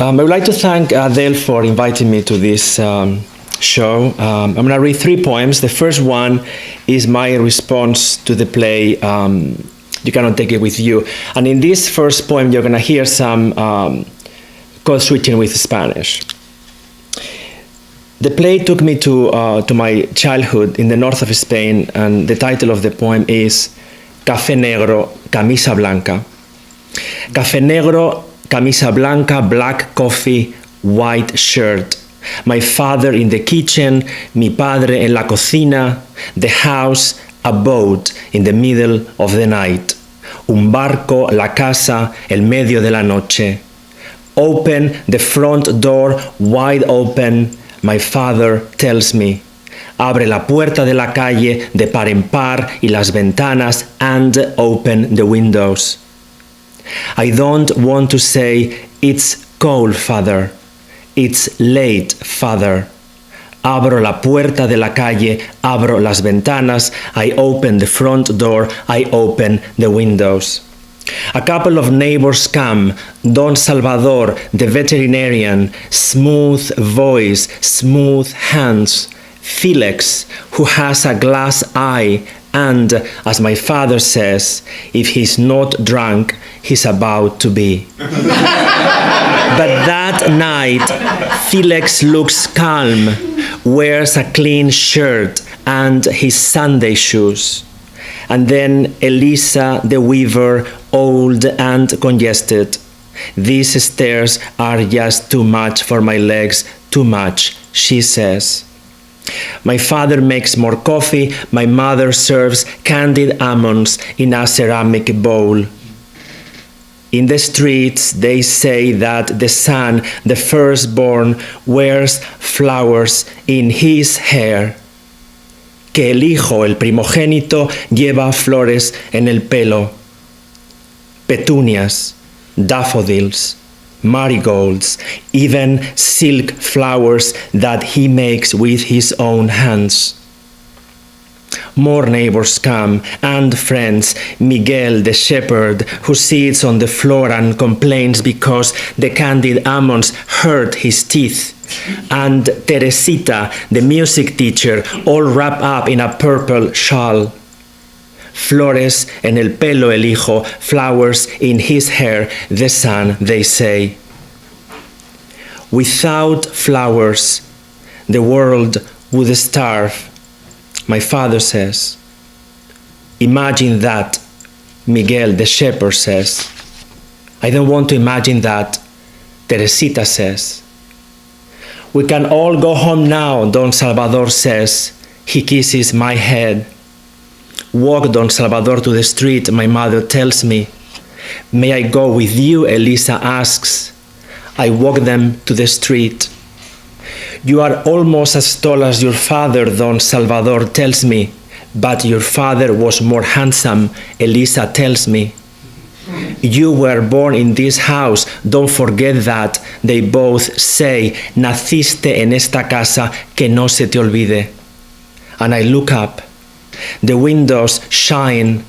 I would like to thank Adele for inviting me to this show. I'm going to read 3 poems. The first one is my response to the play You Cannot Take It With You. And in this first poem, you're going to hear some code switching with Spanish. The play took me to my childhood in the north of Spain, and the title of the poem is Café Negro, Camisa Blanca. Café Negro, Camisa Blanca, black coffee, white shirt. My father in the kitchen, mi padre en la cocina, the house, a boat in the middle of the night. Un barco, la casa, el medio de la noche. Open the front door, wide open, my father tells me. Abre la puerta de la calle de par en par y las ventanas and open the windows. I don't want to say, it's cold, father. It's late, father. Abro la puerta de la calle, abro las ventanas, I open the front door, I open the windows. A couple of neighbors come, Don Salvador, the veterinarian, smooth voice, smooth hands, Felix, who has a glass eye, and, as my father says, if he's not drunk, he's about to be. But that night, Felix looks calm, wears a clean shirt and his Sunday shoes. And then Elisa, the weaver, old and congested. These stairs are just too much for my legs, too much, she says. My father makes more coffee, my mother serves candied almonds in a ceramic bowl. In the streets, they say that the son, the firstborn, wears flowers in his hair. Que el hijo, el primogénito, lleva flores en el pelo. Petunias, daffodils, marigolds, even silk flowers that he makes with his own hands. More neighbors come, and friends, Miguel the shepherd, who sits on the floor and complains because the candied almonds hurt his teeth, and Teresita, the music teacher, all wrapped up in a purple shawl. Flores en el pelo el hijo, flowers in his hair, the son, they say. Without flowers, the world would starve, my father says. Imagine that, Miguel the shepherd says. I don't want to imagine that, Teresita says. We can all go home now, Don Salvador says. He kisses my head. Walk, Don Salvador, to the street, my mother tells me. May I go with you, Elisa asks. I walk them to the street. You are almost as tall as your father, Don Salvador tells me, but your father was more handsome, Elisa tells me. You were born in this house, don't forget that, they both say, naciste en esta casa, que no se te olvide. And I look up. The windows shine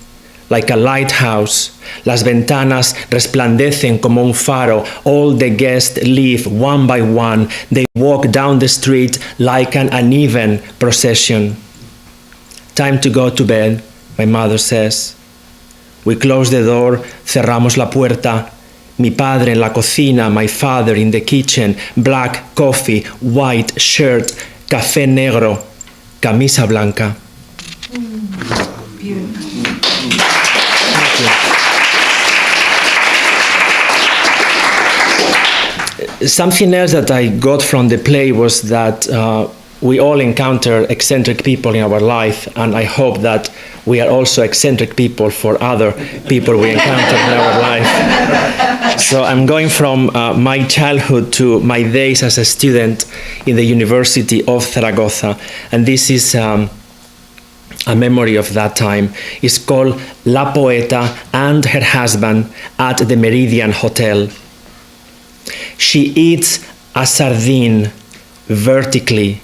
like a lighthouse. Las ventanas resplandecen como un faro. All the guests leave one by one. They walk down the street like an uneven procession. Time to go to bed, my mother says. We close the door, cerramos la puerta. Mi padre en la cocina, my father in the kitchen. Black coffee, white shirt, café negro, camisa blanca. Beautiful. Something else that I got from the play was that we all encounter eccentric people in our life, and I hope that we are also eccentric people for other people we encounter in our life. So I'm going from my childhood to my days as a student in the University of Zaragoza, and this is a memory of that time. It's called La Poeta and her husband at the Meridian Hotel. She eats a sardine vertically,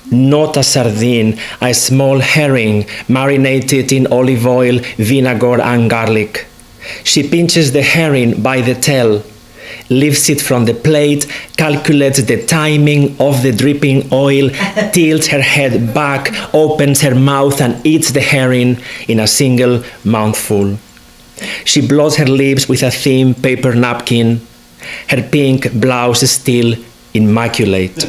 not a sardine, a small herring marinated in olive oil, vinegar and garlic. She pinches the herring by the tail, lifts it from the plate, calculates the timing of the dripping oil, tilts her head back, opens her mouth and eats the herring in a single mouthful. She blows her lips with a thin paper napkin, her pink blouse still immaculate.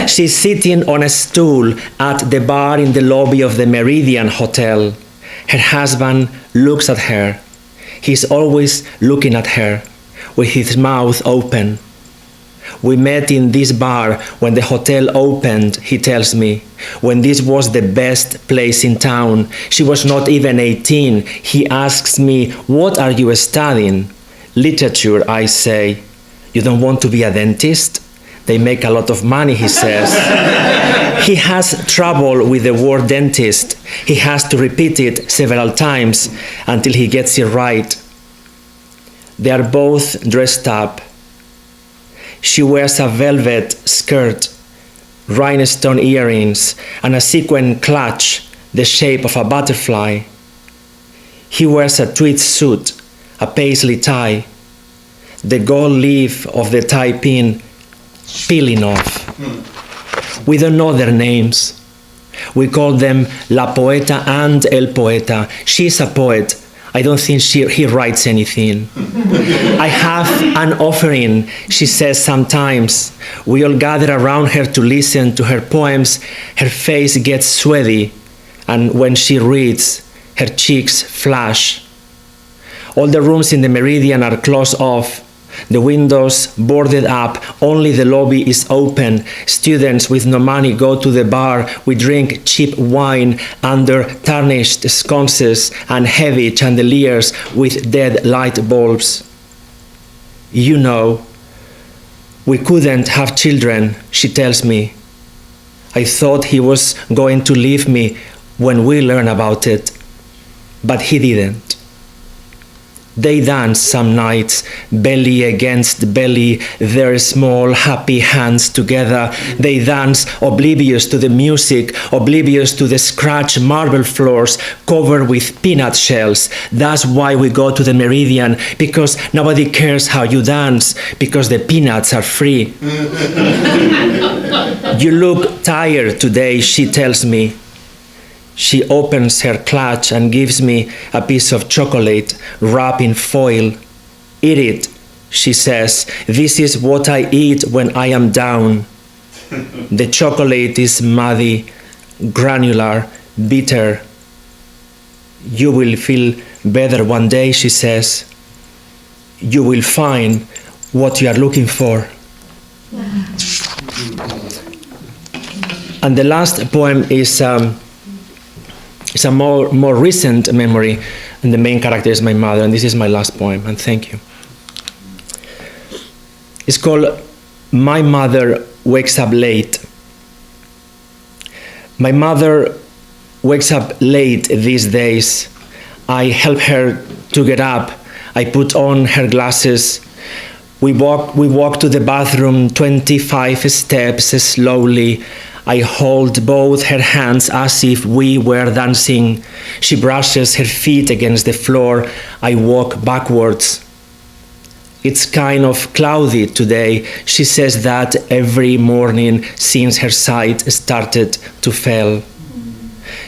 She's sitting on a stool at the bar in the lobby of the Meridian Hotel. Her husband looks at her. He's always looking at her, with his mouth open. We met in this bar when the hotel opened, he tells me, when this was the best place in town. She was not even 18. He asks me, "What are you studying?" "Literature," I say. "You don't want to be a dentist?" "They make a lot of money," he says. He has trouble with the word dentist. He has to repeat it several times until he gets it right. They are both dressed up. She wears a velvet skirt, rhinestone earrings, and a sequin clutch the shape of a butterfly. He wears a tweed suit, a paisley tie, the gold leaf of the tie pin peeling off. We don't know their names. We call them La Poeta and El Poeta. She's a poet. I don't think he writes anything. "I have an offering," she says sometimes. We all gather around her to listen to her poems. Her face gets sweaty, and when she reads, her cheeks flash. All the rooms in the Meridian are closed off. The windows boarded up, only the lobby is open. Students with no money go to the bar. We drink cheap wine under tarnished sconces and heavy chandeliers with dead light bulbs. "You know, we couldn't have children," she tells me. "I thought he was going to leave me when we learned about it, but he didn't." They dance some nights, belly against belly, their small happy hands together. They dance oblivious to the music, oblivious to the scratched marble floors covered with peanut shells. That's why we go to the Meridian, because nobody cares how you dance, because the peanuts are free. "You look tired today," she tells me. She opens her clutch and gives me a piece of chocolate wrapped in foil. "Eat it," she says. "This is what I eat when I am down." The chocolate is muddy, granular, bitter. "You will feel better one day," she says. "You will find what you are looking for." And the last poem is it's a more recent memory, and the main character is my mother, and this is my last poem, and thank you. It's called "My Mother Wakes Up Late." My mother wakes up late these days. I help her to get up. I put on her glasses. We walk to the bathroom 25 steps slowly. I hold both her hands as if we were dancing. She brushes her feet against the floor. I walk backwards. "It's kind of cloudy today," she says that every morning since her sight started to fail.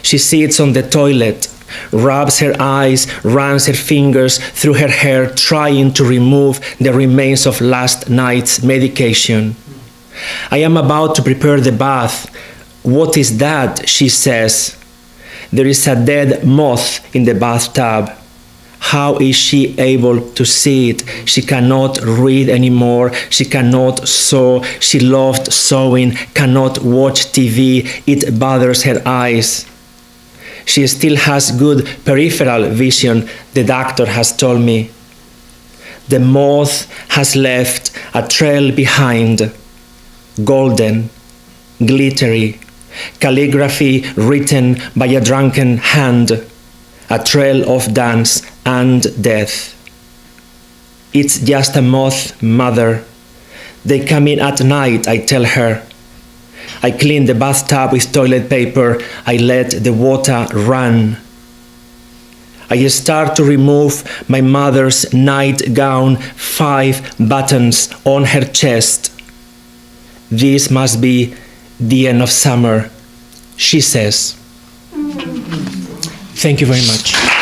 She sits on the toilet, rubs her eyes, runs her fingers through her hair, trying to remove the remains of last night's medication. I am about to prepare the bath. "What is that?" she says. There is a dead moth in the bathtub. How is she able to see it? She cannot read anymore. She cannot sew. She loved sewing, cannot watch TV. It bothers her eyes. She still has good peripheral vision, the doctor has told me. The moth has left a trail behind. Golden, glittery, calligraphy written by a drunken hand, a trail of dance and death. "It's just a moth, Mother. They come in at night," I tell her. I clean the bathtub with toilet paper. I let the water run. I start to remove my mother's nightgown, 5 buttons on her chest. This must be the end of summer, she says. Thank you very much.